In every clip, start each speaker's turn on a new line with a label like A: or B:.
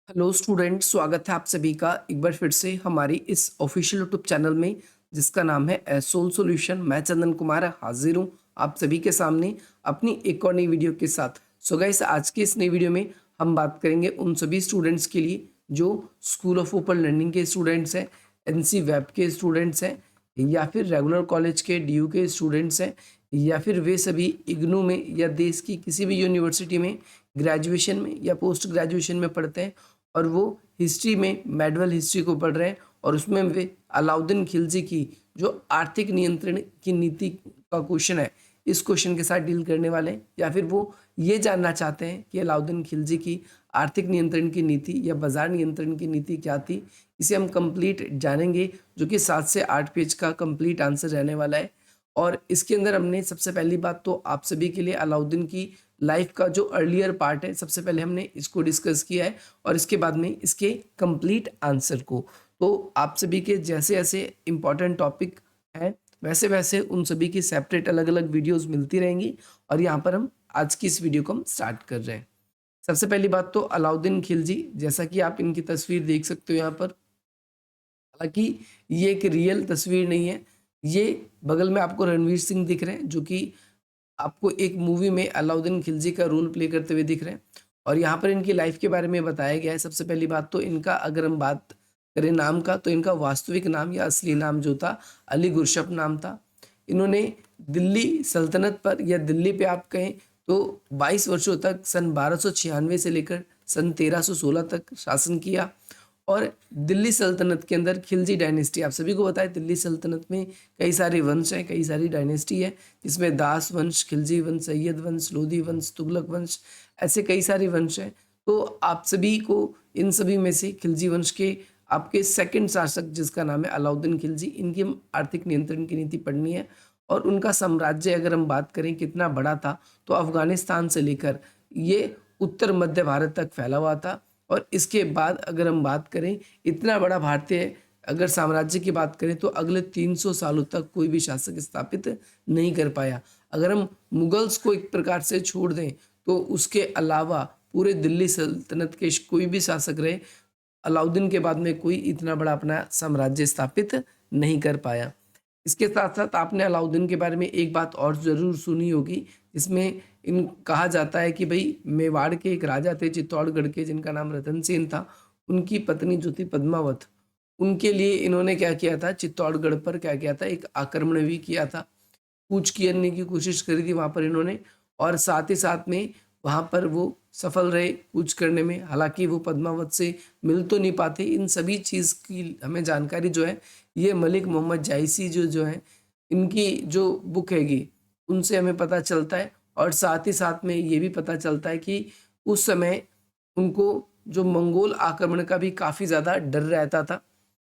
A: Hello student, स्वागत है आप सभी का एक बार फिर से हमारी इस ऑफिशियल यूट्यूब चैनल में जिसका नाम है एसोल सॉल्यूशन। मैं चंदन कुमार हाजिर हूँ आप सभी के सामने अपनी एक और नई वीडियो के साथ। सो गाइस, आज की इस नई वीडियो में हम बात करेंगे उन सभी स्टूडेंट्स के लिए जो स्कूल ऑफ ओपन लर्निंग के स्टूडेंट्स हैं, एनसी वेब के स्टूडेंट्स हैं, या फिर रेगुलर कॉलेज के डीयू के स्टूडेंट्स हैं, या फिर वे सभी इग्नू में या देश की किसी भी यूनिवर्सिटी में ग्रेजुएशन में या पोस्ट ग्रेजुएशन में पढ़ते हैं और वो हिस्ट्री में मेडवल हिस्ट्री को पढ़ रहे हैं और उसमें वे अलाउद्दीन खिलजी की जो आर्थिक नियंत्रण की नीति का क्वेश्चन है, इस क्वेश्चन के साथ डील करने वाले हैं। या फिर वो ये जानना चाहते हैं कि अलाउद्दीन खिलजी की आर्थिक नियंत्रण की नीति या बाजार नियंत्रण की नीति क्या थी। इसे हम कंप्लीट जानेंगे, जो कि 7 से 8 पेज का कंप्लीट आंसर रहने वाला है। और इसके अंदर हमने सबसे पहली बात तो आप सभी के लिए अलाउद्दीन की लाइफ का जो अर्लियर पार्ट है, सबसे पहले हमने इसको डिस्कस किया है और इसके बाद में इसके कंप्लीट आंसर को। तो आप सभी के जैसे जैसे इंपॉर्टेंट टॉपिक हैं वैसे वैसे उन सभी की सेपरेट अलग अलग वीडियोस मिलती रहेंगी और यहाँ पर हम आज की इस वीडियो को हम स्टार्ट कर रहे हैं। सबसे पहली बात तो अलाउद्दीन खिलजी, जैसा कि आप इनकी तस्वीर देख सकते हो यहाँ पर। हालांकि ये एक रियल तस्वीर नहीं है, ये बगल में आपको रणवीर सिंह दिख रहे हैं जो कि आपको एक मूवी में अलाउद्दीन खिलजी का रोल प्ले करते हुए दिख रहे हैं। और यहाँ पर इनकी लाइफ के बारे में बताया गया है। सबसे पहली बात तो इनका अगर हम बात करें नाम का, तो इनका वास्तविक नाम या असली नाम जो था अली गुरशप नाम था। इन्होंने दिल्ली सल्तनत पर या दिल्ली पे आप कहें तो 22 वर्षों तक सन 1296 से लेकर सन 1316 तक शासन किया। और दिल्ली सल्तनत के अंदर खिलजी डायनेस्टी, आप सभी को बताएं दिल्ली सल्तनत में कई सारे वंश हैं, कई सारी डायनेस्टी है, जिसमें दास वंश, खिलजी वंश, सैयद वंश, लोधी वंश, तुगलक वंश, ऐसे कई सारे वंश हैं। तो आप सभी को इन सभी में से खिलजी वंश के आपके सेकंड शासक जिसका नाम है अलाउद्दीन खिलजी, इनकी आर्थिक नियंत्रण की नीति पढ़नी है। और उनका साम्राज्य अगर हम बात करें कितना बड़ा था, तो अफगानिस्तान से लेकर ये उत्तर मध्य भारत तक फैला हुआ था। और इसके बाद अगर हम बात करें, इतना बड़ा भारतीय अगर साम्राज्य की बात करें तो अगले 300 सालों तक कोई भी शासक स्थापित नहीं कर पाया। अगर हम मुगल्स को एक प्रकार से छोड़ दें तो उसके अलावा पूरे दिल्ली सल्तनत के कोई भी शासक रहे, अलाउद्दीन के बाद में कोई इतना बड़ा अपना साम्राज्य स्थापित नहीं कर पाया। इसके साथ साथ आपने अलाउद्दीन के बारे में एक बात और ज़रूर सुनी होगी, जिसमें इन कहा जाता है कि भाई मेवाड़ के एक राजा थे चित्तौड़गढ़ के, जिनका नाम रतन सेन था। उनकी पत्नी जो थी पद्मावत, उनके लिए इन्होंने क्या किया था, चित्तौड़गढ़ पर क्या किया था, एक आक्रमण भी किया था। कूच करने की कोशिश करी थी वहाँ पर इन्होंने, और साथ ही साथ में वहाँ पर वो सफल रहे कूच करने में। हालांकि वो पद्मावत से मिल तो नहीं पाते। इन सभी चीज़ की हमें जानकारी जो है ये मलिक मोहम्मद जायसी जो है, इनकी जो बुक हैगी उनसे हमें पता चलता है। और साथ ही साथ में ये भी पता चलता है कि उस समय उनको जो मंगोल आक्रमण का भी काफ़ी ज़्यादा डर रहता था,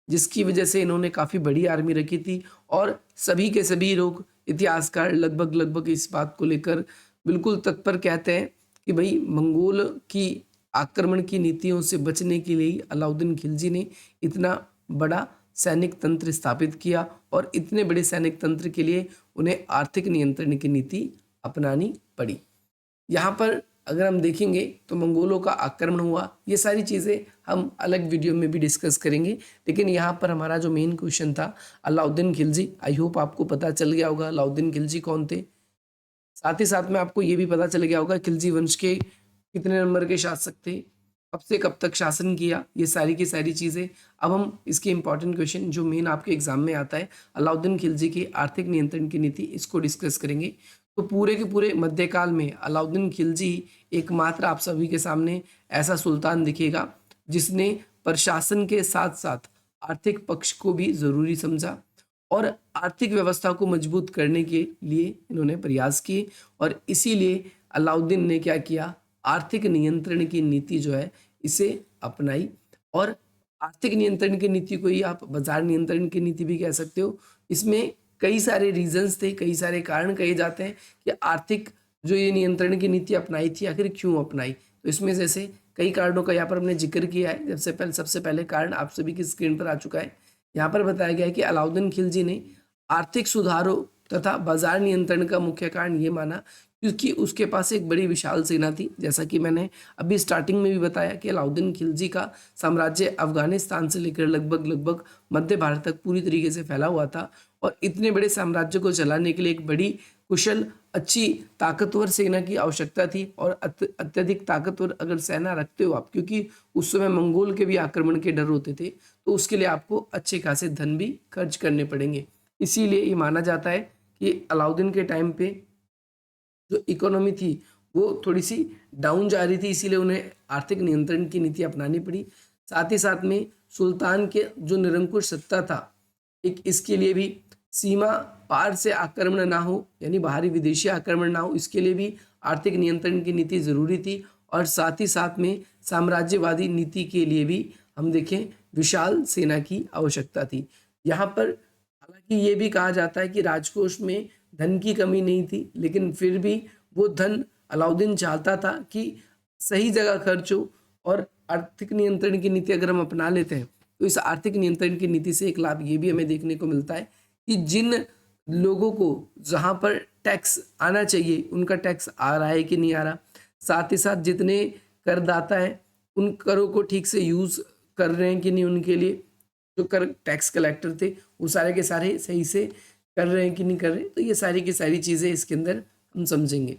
A: जिसकी वजह से इन्होंने काफ़ी बड़ी आर्मी रखी थी। और सभी के सभी लोग इतिहासकार लगभग लगभग इस बात को लेकर बिल्कुल तत्पर कहते हैं कि भाई मंगोल की आक्रमण की नीतियों से बचने के लिए ही अलाउद्दीन खिलजी ने इतना बड़ा सैनिक तंत्र स्थापित किया। और इतने बड़े सैनिक तंत्र के लिए उन्हें आर्थिक नियंत्रण की नीति अपनानी पड़ी। यहाँ पर अगर हम देखेंगे तो मंगोलों का आक्रमण हुआ, ये सारी चीज़ें हम अलग वीडियो में भी डिस्कस करेंगे। लेकिन यहाँ पर हमारा जो मेन क्वेश्चन था अलाउद्दीन खिलजी, आई होप आपको पता चल गया होगा अलाउद्दीन खिलजी कौन थे। साथ ही साथ में आपको ये भी पता चल गया होगा खिलजी वंश के कितने नंबर के शासक थे, कब से कब तक शासन किया, ये सारी की सारी चीज़ें। अब हम इसके इंपॉर्टेंट क्वेश्चन जो मेन आपके एग्जाम में आता है, अलाउद्दीन खिलजी की आर्थिक नियंत्रण की नीति, इसको डिस्कस करेंगे। तो पूरे के पूरे मध्यकाल में अलाउद्दीन खिलजी एकमात्र आप सभी के सामने ऐसा सुल्तान दिखेगा जिसने प्रशासन के साथ साथ आर्थिक पक्ष को भी ज़रूरी समझा और आर्थिक व्यवस्था को मजबूत करने के लिए इन्होंने प्रयास किए। और इसीलिए अलाउद्दीन ने क्या किया, आर्थिक नियंत्रण की नीति जो है इसे अपनाई। और आर्थिक नियंत्रण की नीति को ही आप बाजार नियंत्रण की नीति भी कह सकते हो। इसमें कई सारे रीजंस थे, कई सारे कारण कहे जाते हैं कि आर्थिक जो ये नियंत्रण की नीति अपनाई थी आखिर क्यों अपनाई। तो इसमें जैसे कई कारणों का यहाँ पर हमने जिक्र किया है। सबसे पहले कारण आप सभी की स्क्रीन पर आ चुका है। यहाँ पर बताया गया है कि अलाउद्दीन खिलजी ने आर्थिक सुधारों तथा बाजार नियंत्रण का मुख्य कारण ये माना क्योंकि उसके पास एक बड़ी विशाल सेना थी। जैसा कि मैंने अभी स्टार्टिंग में भी बताया कि अलाउद्दीन खिलजी का साम्राज्य अफगानिस्तान से लेकर लगभग लगभग मध्य भारत तक पूरी तरीके से फैला हुआ था, और इतने बड़े साम्राज्य को चलाने के लिए एक बड़ी कुशल, अच्छी, ताकतवर सेना की आवश्यकता थी। और अत्यधिक ताकतवर अगर सेना रखते हो आप, क्योंकि उस समय मंगोल के भी आक्रमण के डर होते थे, तो उसके लिए आपको अच्छे खासे धन भी खर्च करने पड़ेंगे। इसीलिए ये माना जाता है कि अलाउद्दीन के टाइम पे जो इकोनॉमी थी वो थोड़ी सी डाउन जा रही थी, इसीलिए उन्हें आर्थिक नियंत्रण की नीति अपनानी पड़ी। साथ ही साथ में सुल्तान के जो निरंकुश सत्ता था, एक इसके लिए भी सीमा पार से आक्रमण ना हो, यानी बाहरी विदेशी आक्रमण ना हो, इसके लिए भी आर्थिक नियंत्रण की नीति जरूरी थी। और साथ ही साथ में साम्राज्यवादी नीति के लिए भी हम देखें विशाल सेना की आवश्यकता थी। यहाँ पर हालांकि ये भी कहा जाता है कि राजकोष में धन की कमी नहीं थी, लेकिन फिर भी वो धन अलाउद्दीन चाहता था कि सही जगह खर्च हो। और आर्थिक नियंत्रण की नीति अगर हम अपना लेते हैं, तो इस आर्थिक नियंत्रण की नीति से एक लाभ ये भी हमें देखने को मिलता है कि जिन लोगों को जहाँ पर टैक्स आना चाहिए उनका टैक्स आ रहा है कि नहीं आ रहा। साथ ही साथ जितने करदाता हैं उन करों को ठीक से यूज़ कर रहे हैं कि नहीं, उनके लिए जो कर टैक्स कलेक्टर थे वो सारे के सारे सही से कर रहे हैं कि नहीं कर रहे। तो ये सारी की सारी चीज़ें इसके अंदर हम समझेंगे।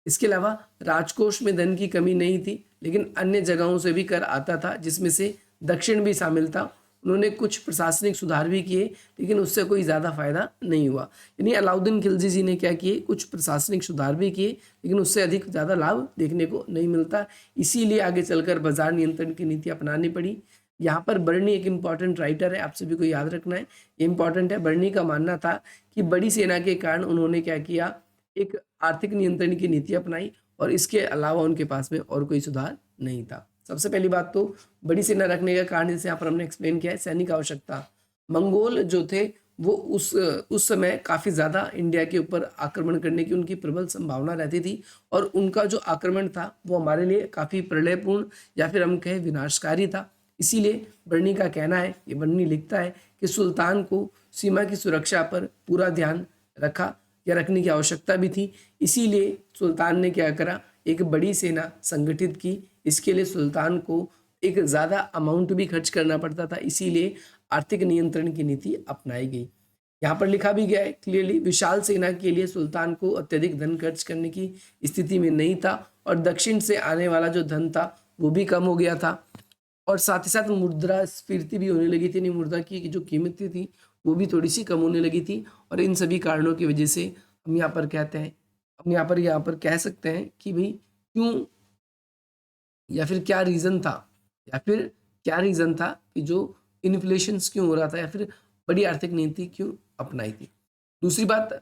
A: इसके अलावा राजकोष में धन की कमी नहीं थी, लेकिन अन्य जगहों से भी कर आता था, जिसमें से दक्षिण भी शामिल था। उन्होंने कुछ प्रशासनिक सुधार भी किए, लेकिन उससे कोई ज़्यादा फायदा नहीं हुआ। यानी अलाउद्दीन खिलजी जी ने क्या किए, कुछ प्रशासनिक सुधार भी किए, लेकिन उससे अधिक ज़्यादा लाभ देखने को नहीं मिलता। इसीलिए आगे चलकर बाजार नियंत्रण की नीति अपनानी पड़ी। यहाँ पर बर्नी एक इम्पॉर्टेंट राइटर है, आप सभी को याद रखना है, ये इम्पॉर्टेंट है। बर्नी का मानना था कि बड़ी सेना के कारण उन्होंने क्या किया, एक आर्थिक नियंत्रण की नीति अपनाई, और इसके अलावा उनके पास में और कोई सुधार नहीं था। सबसे पहली बात तो बड़ी सेना रखने का कारण जैसे यहाँ पर हमने एक्सप्लेन किया है, सैनिक आवश्यकता। मंगोल जो थे वो उस समय काफ़ी ज़्यादा इंडिया के ऊपर आक्रमण करने की उनकी प्रबल संभावना रहती थी, और उनका जो आक्रमण था वो हमारे लिए काफ़ी प्रलयपूर्ण या फिर हम कहें विनाशकारी था। इसीलिए बर्नी का कहना है, ये बर्नी लिखता है कि सुल्तान को सीमा की सुरक्षा पर पूरा ध्यान रखा या रखने की आवश्यकता भी थी। इसीलिए सुल्तान ने क्या करा, एक बड़ी सेना संगठित की। इसके लिए सुल्तान को एक ज़्यादा अमाउंट भी खर्च करना पड़ता था, इसीलिए आर्थिक नियंत्रण की नीति अपनाई गई। यहाँ पर लिखा भी गया है क्लियरली, विशाल सेना के लिए सुल्तान को अत्यधिक धन खर्च करने की स्थिति में नहीं था, और दक्षिण से आने वाला जो धन था वो भी कम हो गया था। और साथ ही साथ मुद्रास्फीति भी होने लगी थी, नहीं मुद्रा की जो कीमतें थी वो भी थोड़ी सी कम होने लगी थी। और इन सभी कारणों की वजह से हम यहाँ पर कहते हैं, हम यहाँ पर कह सकते हैं कि भाई क्यों, या फिर क्या रीज़न था, या फिर क्या रीज़न था कि जो इन्फ्लेशन क्यों हो रहा था, या फिर बड़ी आर्थिक नीति क्यों अपनाई थी। दूसरी बात,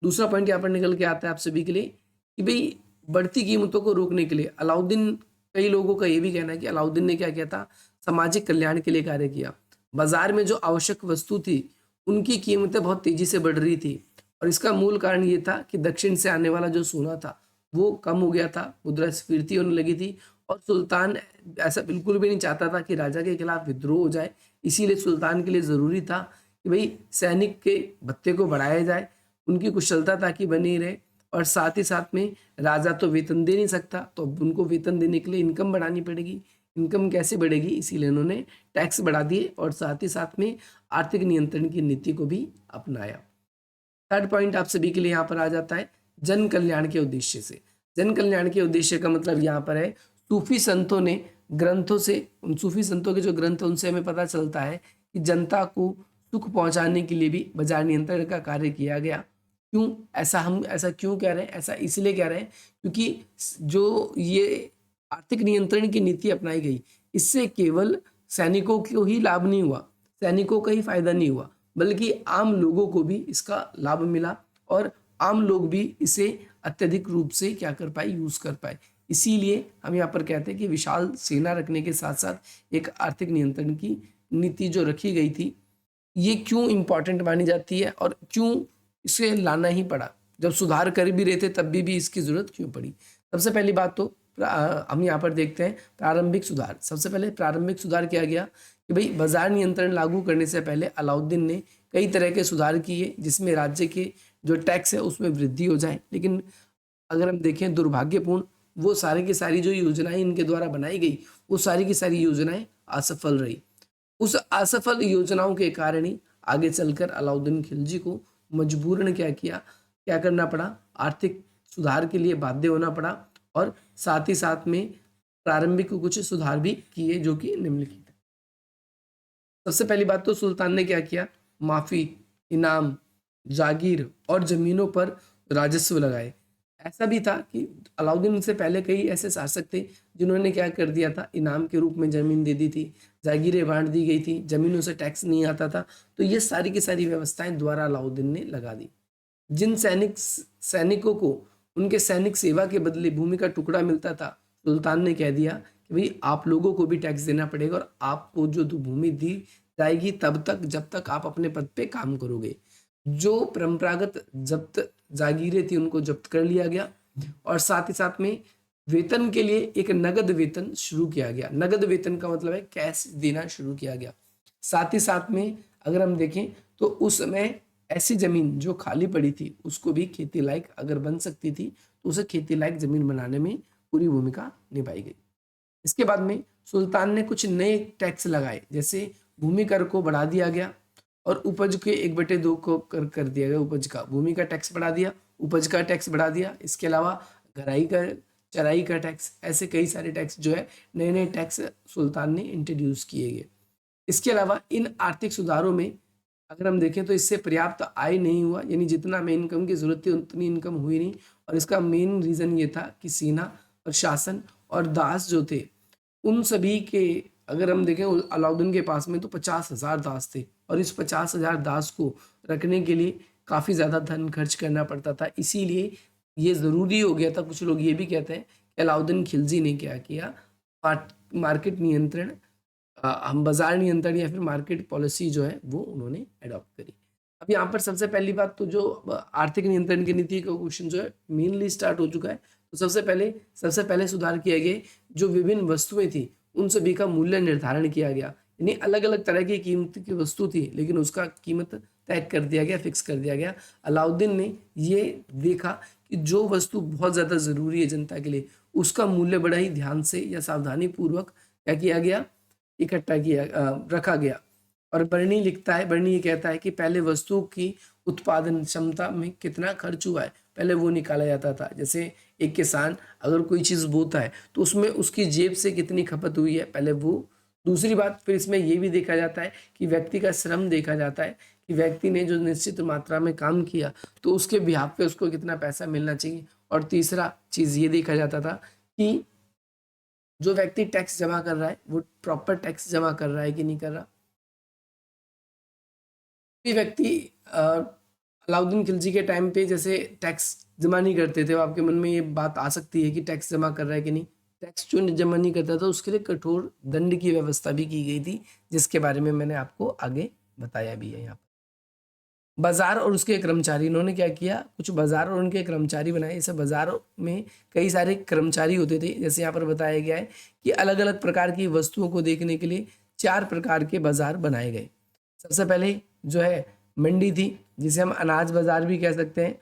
A: दूसरा पॉइंट यहाँ पर निकल के आता है आप सभी के लिए कि भाई बढ़ती कीमतों को रोकने के लिए अलाउद्दीन, कई लोगों का ये भी कहना है कि अलाउद्दीन ने क्या किया था, सामाजिक कल्याण के लिए कार्य किया। बाजार में जो आवश्यक वस्तु थी उनकी कीमतें बहुत तेजी से बढ़ रही थी, और इसका मूल कारण ये था कि दक्षिण से आने वाला जो सोना था वो कम हो गया था, मुद्रास्फीति होने लगी थी। और सुल्तान ऐसा बिल्कुल भी नहीं चाहता था कि राजा के खिलाफ विद्रोह हो जाए। इसीलिए सुल्तान के लिए ज़रूरी था कि भाई सैनिक के भत्ते को बढ़ाया जाए, उनकी कुशलता ताकि बनी रहे। और साथ ही साथ में राजा तो वेतन दे नहीं सकता, तो अब उनको वेतन देने के लिए इनकम बढ़ानी पड़ेगी। इनकम कैसे बढ़ेगी, इसीलिए उन्होंने टैक्स बढ़ा दिए, और साथ ही साथ में आर्थिक नियंत्रण की नीति को भी अपनाया। थर्ड पॉइंट आप सभी के लिए यहाँ पर आ जाता है, जन कल्याण के उद्देश्य से। जन कल्याण के उद्देश्य का मतलब यहाँ पर है, सूफी संतों ने ग्रंथों से, उन सूफी संतों के जो ग्रंथ हैं उनसे हमें पता चलता है कि जनता को सुख पहुंचाने के लिए भी बाजार नियंत्रण का कार्य किया गया। क्यों ऐसा, हम ऐसा क्यों कह रहे हैं, ऐसा इसलिए कह रहे हैं क्योंकि जो ये आर्थिक नियंत्रण की नीति अपनाई गई, इससे केवल सैनिकों को ही लाभ नहीं हुआ, सैनिकों का ही फायदा नहीं हुआ, बल्कि आम लोगों को भी इसका लाभ मिला, और आम लोग भी इसे अत्यधिक रूप से क्या कर पाए, यूज कर पाए। इसीलिए हम यहाँ पर कहते हैं कि विशाल सेना रखने के साथ साथ एक आर्थिक नियंत्रण की नीति जो रखी गई थी, ये क्यों इम्पॉर्टेंट मानी जाती है, और क्यों इसे लाना ही पड़ा। जब सुधार कर भी रहे थे तब भी इसकी जरूरत क्यों पड़ी। सबसे पहली बात तो हम यहाँ पर देखते हैं प्रारंभिक सुधार। सबसे पहले प्रारंभिक सुधार किया गया कि भाई बाजार नियंत्रण लागू करने से पहले अलाउद्दीन ने कई तरह के सुधार किए, जिसमें राज्य के जो टैक्स है उसमें वृद्धि हो जाए। लेकिन अगर हम देखें दुर्भाग्यपूर्ण, वो सारी की सारी जो योजनाएं इनके द्वारा बनाई गई, वो सारी की सारी योजनाएं असफल रही। उस असफल योजनाओं के कारण ही आगे चलकर अलाउद्दीन खिलजी को मजबूरन क्या करना पड़ा, आर्थिक सुधार के लिए बाध्य होना पड़ा, और साथ ही साथ में प्रारंभिक कुछ सुधार भी किए जो कि निम्नलिखित है। सबसे पहली बात तो सुल्तान ने क्या किया, माफी, इनाम, जागीर और जमीनों पर राजस्व लगाए। ऐसा भी था कि अलाउद्दीन से पहले कई ऐसे शासक थे जिन्होंने क्या कर दिया था, इनाम के रूप में जमीन दे दी थी, जागीरें बांट दी गई थी, जमीनों से टैक्स नहीं आता था। तो ये सारी की सारी व्यवस्थाएं द्वारा अलाउद्दीन ने लगा दी। जिन सैनिकों को उनके सैनिक सेवा के बदले भूमि का टुकड़ा मिलता था, सुल्तान ने कह दिया कि भाई आप लोगों को भी टैक्स देना पड़ेगा, और आपको जो भूमि दी जाएगी तब तक जब तक आप अपने पद पे काम करोगे। जो परंपरागत जब्त जागीरें थी उनको जब्त कर लिया गया, और साथ ही साथ में वेतन के लिए एक नगद वेतन शुरू किया गया। नगद वेतन का मतलब है कैश देना शुरू किया गया। साथ ही साथ में अगर हम देखें तो उस समय ऐसी जमीन जो खाली पड़ी थी उसको भी खेती लायक अगर बन सकती थी तो उसे खेती लायक जमीन बनाने में पूरी भूमिका निभाई गई। इसके बाद में सुल्तान ने कुछ नए टैक्स लगाए, जैसे भूमि कर को बढ़ा दिया गया, और उपज के 1/2 को कर दिया गया। उपज का, भूमि का टैक्स बढ़ा दिया, उपज का टैक्स बढ़ा दिया। इसके अलावा गहराई का, चराई का टैक्स, ऐसे कई सारे टैक्स जो है नए नए टैक्स सुल्तान ने इंट्रोड्यूस किए गए। इसके अलावा इन आर्थिक सुधारों में अगर हम देखें तो इससे पर्याप्त आय नहीं हुआ, यानी जितना हमें इनकम की जरूरत थी उतनी इनकम हुई नहीं। और इसका मेन रीजन ये था कि सेना और शासन और दास जो थे उन सभी के, अगर हम देखें अलाउद्दीन के पास में तो 50,000 दास थे, और इस 50,000 दास को रखने के लिए काफ़ी ज़्यादा धन खर्च करना पड़ता था। इसीलिए ये ज़रूरी हो गया था। कुछ लोग ये भी कहते हैं कि अलाउद्दीन खिलजी ने क्या किया, मार्केट नियंत्रण, हम बाजार नियंत्रण या फिर मार्केट पॉलिसी जो है वो उन्होंने अडॉप्ट करी। अब यहाँ पर सबसे पहली बात तो जो आर्थिक नियंत्रण की नीति का क्वेश्चन जो है मेनली स्टार्ट हो चुका है। तो सबसे पहले सुधार किए गए, जो विभिन्न वस्तुएं थी उन सभी का मूल्य निर्धारण किया गया। यानी अलग अलग तरह की कीमत की वस्तु थी लेकिन उसका कीमत तय कर दिया गया, फिक्स कर दिया गया। अलाउद्दीन ने ये देखा कि जो वस्तु बहुत ज़्यादा ज़रूरी है जनता के लिए उसका मूल्य बड़ा ही ध्यान से या सावधानी पूर्वक क्या किया गया, इकट्ठा किया, रखा गया। और बर्नी लिखता है, बर्नी ये कहता है कि पहले वस्तु की उत्पादन क्षमता में कितना खर्च हुआ है पहले वो निकाला जाता था। जैसे एक किसान अगर कोई चीज़ बोता है तो उसमें उसकी जेब से कितनी खपत हुई है पहले वो। दूसरी बात फिर इसमें ये भी देखा जाता है कि व्यक्ति का श्रम देखा जाता है कि व्यक्ति ने जो निश्चित मात्रा में काम किया तो उसके बिहाफ पे उसको कितना पैसा मिलना चाहिए। और तीसरा चीज़ ये देखा जाता था कि जो व्यक्ति टैक्स जमा कर रहा है वो प्रॉपर टैक्स जमा कर रहा है कि नहीं कर रहा। कोई व्यक्ति अलाउद्दीन खिलजी के टाइम पे जैसे टैक्स जमा नहीं करते थे, आपके मन में ये बात आ सकती है कि टैक्स जमा कर रहा है कि नहीं। टैक्स जो जमा नहीं करता था उसके लिए कठोर दंड की व्यवस्था भी की गई थी, जिसके बारे में मैंने आपको आगे बताया भी है। यहाँ पर बाजार और उसके कर्मचारी, इन्होंने क्या किया, कुछ बाजार और उनके कर्मचारी बनाए। इसे बाजार में कई सारे कर्मचारी होते थे। जैसे यहाँ पर बताया गया है कि अलग अलग प्रकार की वस्तुओं को देखने के लिए 4 प्रकार के बाजार बनाए गए। सबसे पहले जो है मंडी थी, जिसे हम अनाज बाजार भी कह सकते हैं।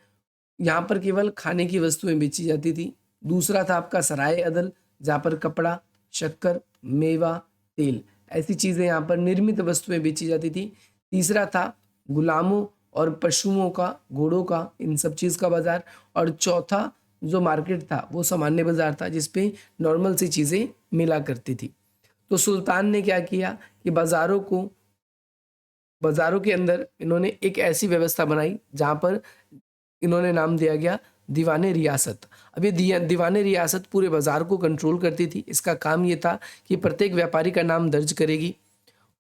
A: यहाँ पर केवल खाने की वस्तुएं बेची जाती थी। दूसरा था आपका सराय अदल, जहाँ पर कपड़ा, शक्कर, मेवा, तेल, ऐसी चीज़ें यहाँ पर निर्मित वस्तुएं बेची जाती थी। तीसरा था गुलामों और पशुओं का, घोड़ों का, इन सब चीज़ का बाजार। और चौथा जो मार्केट था वो सामान्य बाजार था, जिसपे नॉर्मल सी चीज़ें मिला करती थी। तो सुल्तान ने क्या किया कि बाजारों के अंदर इन्होंने एक ऐसी व्यवस्था बनाई जहाँ पर इन्होंने नाम दिया गया दीवाने रियासत। अब ये दीवाने रियासत पूरे बाजार को कंट्रोल करती थी। इसका काम ये था कि प्रत्येक व्यापारी का नाम दर्ज करेगी,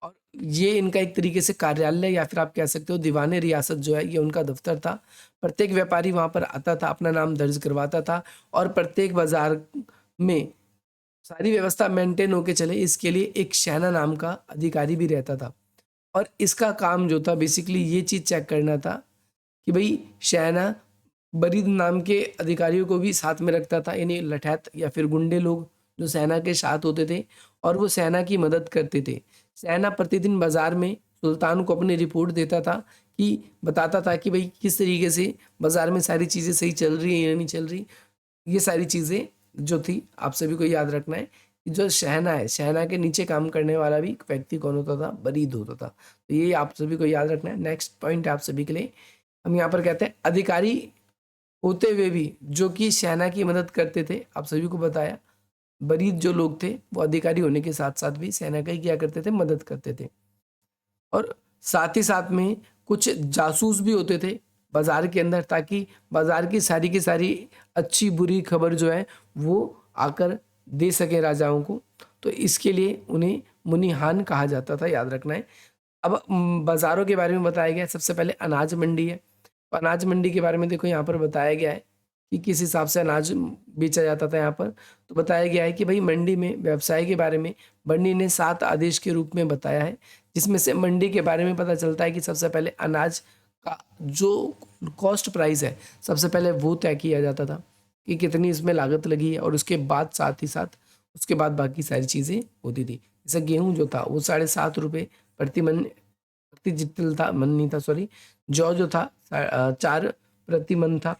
A: और ये इनका एक तरीके से कार्यालय या फिर आप कह सकते हो दीवाने रियासत जो है ये उनका दफ्तर था। प्रत्येक व्यापारी वहाँ पर आता था, अपना नाम दर्ज करवाता था, और प्रत्येक बाजार में सारी व्यवस्था मेंटेन होके चले इसके लिए एक शहना नाम का अधिकारी भी रहता था। और इसका काम जो था बेसिकली ये चीज़ चेक करना था कि भाई शहना बरीद नाम के अधिकारियों को भी साथ में रखता था, यानी लठैत या फिर गुंडे लोग जो सेना के साथ होते थे और वो सेना की मदद करते थे। सेना प्रतिदिन बाजार में सुल्तान को अपनी रिपोर्ट देता था, कि बताता था कि भाई किस तरीके से बाजार में सारी चीज़ें सही चल रही है या नहीं चल रही। ये सारी चीज़ें जो थी आप सभी को याद रखना है कि जो शहना है, शहना के नीचे काम करने वाला भी व्यक्ति कौन होता था? बरीद होता था। तो ये आप सभी को याद रखना है। नेक्स्ट पॉइंट आप सभी के लिए हम यहाँ पर कहते हैं अधिकारी होते हुए भी जो कि सेना की मदद करते थे। आप सभी को बताया बरीद जो लोग थे वो अधिकारी होने के साथ साथ भी सेना का ही क्या करते थे? मदद करते थे। और साथ ही साथ में कुछ जासूस भी होते थे बाजार के अंदर, ताकि बाजार की सारी अच्छी बुरी खबर जो है वो आकर दे सके राजाओं को। तो इसके लिए उन्हें मुनिहान कहा जाता था, याद रखना है। अब बाज़ारों के बारे में बताया गया है। सबसे पहले अनाज मंडी है। तो अनाज मंडी के बारे में देखो यहाँ पर बताया गया है कि किस हिसाब से अनाज बेचा जाता था यहाँ पर। तो बताया गया है कि भाई मंडी में व्यवसाय के बारे में बर्नी ने 7 आदेश के रूप में बताया है, जिसमें से मंडी के बारे में पता चलता है कि सबसे पहले अनाज का जो कॉस्ट प्राइस है सबसे पहले वो तय किया जाता था कि कितनी इसमें लागत लगी है, और उसके बाद साथ ही साथ उसके बाद बाकी सारी चीज़ें होती थी। जैसे गेहूँ जो था वो 7.5 रुपये प्रति मन प्रति जितल था, मन नहीं था सॉरी, जौ जो था 4 प्रति मन था।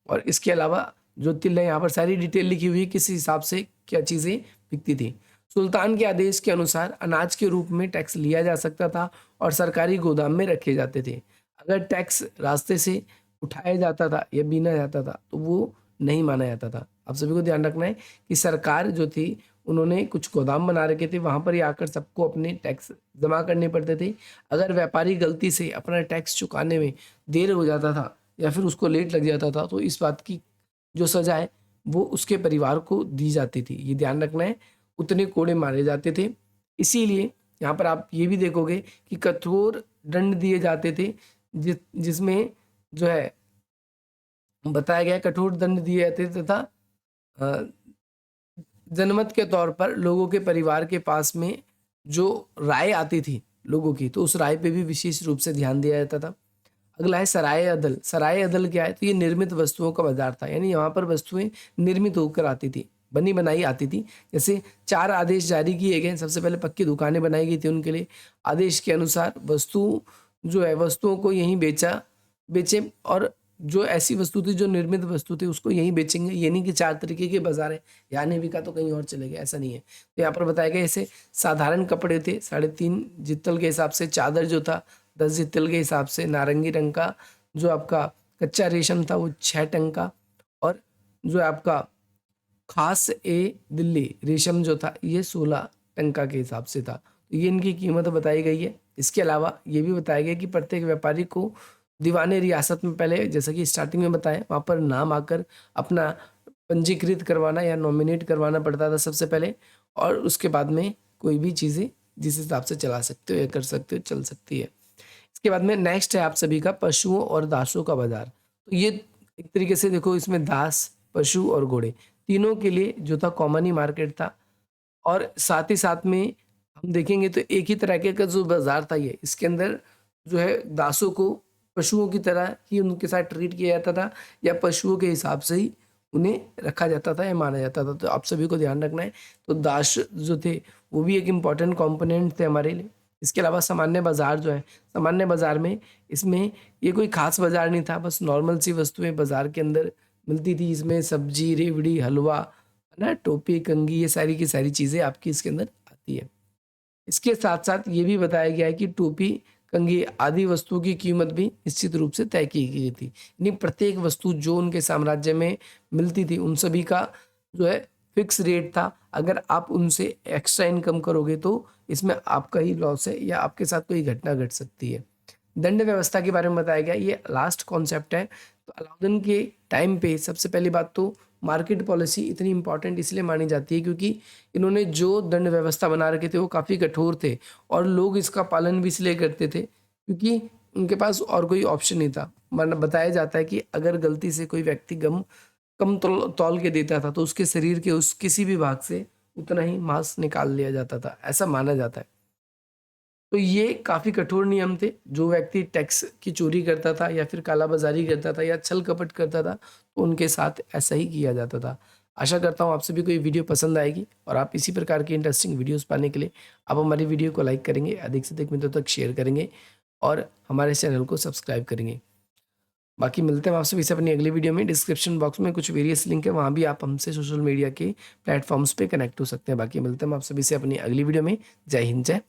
A: और इसके अलावा जो तिल है यहाँ पर सारी डिटेल लिखी हुई है किस हिसाब से क्या चीज़ें बिकती थी। सुल्तान के आदेश के अनुसार अनाज के रूप में टैक्स लिया जा सकता था और सरकारी गोदाम में रखे जाते थे। अगर टैक्स रास्ते से उठाया जाता था या बीना जाता था तो वो नहीं माना जाता था। आप सभी को ध्यान रखना है कि सरकार जो थी उन्होंने कुछ गोदाम बना रखे थे, वहाँ पर ही आकर सबको अपने टैक्स जमा करने पड़ते थे। अगर व्यापारी गलती से अपना टैक्स चुकाने में देर हो जाता था या फिर उसको लेट लग जाता था तो इस बात की जो सजा है वो उसके परिवार को दी जाती थी। ये ध्यान रखना है, उतने कोड़े मारे जाते थे। इसीलिए यहाँ पर आप ये भी देखोगे कि कठोर दंड दिए जाते थे, जिसमें जो है बताया गया कठोर दंड दिए जाते थे तथा अ, जनमत के तौर पर लोगों के परिवार के पास में जो राय आती थी लोगों की, तो उस राय पे भी विशेष रूप से ध्यान दिया जाता था। अगला है सराय अदल। सराय अदल क्या है? तो ये निर्मित वस्तुओं का बाजार था, यानी यहाँ पर वस्तुएं निर्मित होकर आती थी, बनी बनाई आती थी। जैसे 4 आदेश जारी किए गए। सबसे पहले पक्की दुकानें बनाई गई थी उनके लिए। आदेश के अनुसार वस्तुओं को यहीं बेचे, और जो ऐसी वस्तु थी जो निर्मित वस्तु थी उसको यहीं बेचेंगे। ये नहीं कि 4 तरीके के बाजार है, यहाँ नहीं बिका तो कहीं और चले गए, ऐसा नहीं है। तो यहाँ पर बताया गया ऐसे साधारण कपड़े थे 3.5 जितल के हिसाब से, चादर जो था 10 जितल के हिसाब से, नारंगी रंग का जो आपका कच्चा रेशम था वो 6 टन का, और जो आपका खास ए दिल्ली रेशम जो था ये 16 टंका के हिसाब से था। तो ये इनकी कीमत बताई गई है। इसके अलावा ये भी बताया गया कि प्रत्येक व्यापारी को दीवाने रियासत में, पहले जैसा कि स्टार्टिंग में बताया, वहाँ पर नाम आकर अपना पंजीकृत करवाना या नॉमिनेट करवाना पड़ता था सबसे पहले, और उसके बाद में कोई भी चीज़ें जिस हिसाब से चला सकते हो या कर सकते हो चल सकती है। इसके बाद में नेक्स्ट है आप सभी का पशुओं और दासों का बाजार। तो ये एक तरीके से देखो, इसमें दास, पशु और घोड़े तीनों के लिए जो था कॉमन ही मार्केट था। और साथ ही साथ में हम देखेंगे तो एक ही तरह का जो बाजार था ये, इसके अंदर जो है दासों को पशुओं की तरह ही उनके साथ ट्रीट किया जाता था, या पशुओं के हिसाब से ही उन्हें रखा जाता था या माना जाता था। तो आप सभी को ध्यान रखना है। तो दास जो थे वो भी एक इम्पॉर्टेंट कंपोनेंट थे हमारे लिए। इसके अलावा सामान्य बाजार जो है, सामान्य बाजार में इसमें ये कोई खास बाजार नहीं था, बस नॉर्मल सी वस्तुएं बाजार के अंदर मिलती थी। इसमें सब्जी, रेवड़ी, हलवा, है ना, टोपी, कंघी, ये सारी की सारी चीज़ें आपकी इसके अंदर आती है। इसके साथ साथ ये भी बताया गया है कि टोपी, कंघी आदि वस्तुओं की कीमत भी निश्चित रूप से तय की गई थी। यानी प्रत्येक वस्तु जो उनके साम्राज्य में मिलती थी उन सभी का जो है फिक्स रेट था। अगर आप उनसे एक्स्ट्रा इनकम करोगे तो इसमें आपका ही लॉस है या आपके साथ कोई घटना घट सकती है। दंड व्यवस्था के बारे में बताया गया, ये लास्ट कॉन्सेप्ट है। तो अलाउद्दीन के टाइम पे सबसे पहली बात तो मार्केट पॉलिसी इतनी इंपॉर्टेंट इसलिए मानी जाती है क्योंकि इन्होंने जो दंड व्यवस्था बना रखे थे वो काफ़ी कठोर थे, और लोग इसका पालन भी इसलिए करते थे क्योंकि उनके पास और कोई ऑप्शन नहीं था। माना बताया जाता है कि अगर गलती से कोई व्यक्ति कम तौल के देता था तो उसके शरीर के उस किसी भी भाग से उतना ही मांस निकाल लिया जाता था, ऐसा माना जाता है। तो ये काफ़ी कठोर नियम थे। जो व्यक्ति टैक्स की चोरी करता था या फिर कालाबाजारी करता था या छल कपट करता था तो उनके साथ ऐसा ही किया जाता था। आशा करता हूँ आप सभी को ये वीडियो पसंद आएगी, और आप इसी प्रकार की इंटरेस्टिंग वीडियोस पाने के लिए आप हमारी वीडियो को लाइक करेंगे, अधिक से अधिक मित्रों तक शेयर करेंगे और हमारे चैनल को सब्सक्राइब करेंगे। बाकी मिलते हैं आप सभी से अपनी अगली वीडियो में। डिस्क्रिप्शन बॉक्स में कुछ वेरियस लिंक है, वहाँ भी आप हमसे सोशल मीडिया के प्लेटफॉर्म्स पे कनेक्ट हो सकते हैं। बाकी मिलते हैं आप सभी से अपनी अगली वीडियो में। जय हिंद, जय